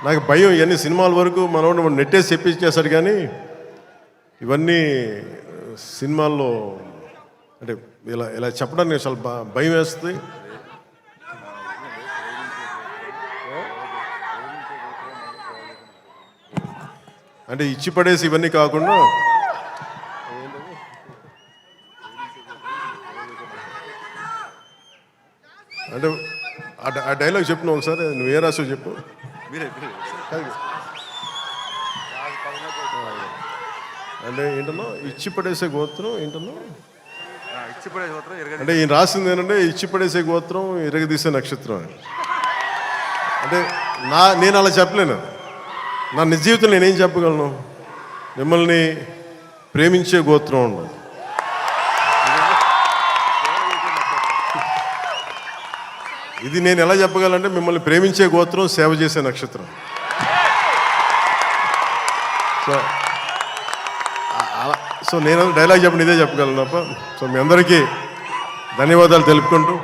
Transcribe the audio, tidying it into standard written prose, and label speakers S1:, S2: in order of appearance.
S1: నాకు భయం, ఇవన్నీ సినిమాల వరకు మనోడు నెట్టేసి చెప్పించేశాడు, కానీ ఇవన్నీ సినిమాల్లో అంటే ఇలా ఇలా చెప్పడానికి చాలా భయం వేస్తుంది. అంటే ఇచ్చి పడేసి ఇవన్నీ కాకుండా అంటే ఆ డైలాగ్ చెప్పిన ఒకసారి, నువ్వు ఏ రాసో చెప్పు. అంటే ఏంటన్నా ఇచ్చి పడేసే గోత్రం ఏంటన్నా, అంటే ఈయన రాసింది ఏంటంటే ఇచ్చి పడేసే గోత్రం ఇరగదీసే నక్షత్రం అని. అంటే నేను అలా చెప్పలేను. నా నిజ జీవితంలో నేనేం చెప్పగలను? మిమ్మల్ని ప్రేమించే గోత్రం ఉండదు. ఇది నేను ఎలా చెప్పగలంటే మిమ్మల్ని ప్రేమించే గోత్రం, సేవ చేసే నక్షత్రం. సో నేను డైలాగ్ చెప్పండి, ఇదే చెప్పగలను తప్ప. సో మీ అందరికీ ధన్యవాదాలు తెలుపుకుంటూ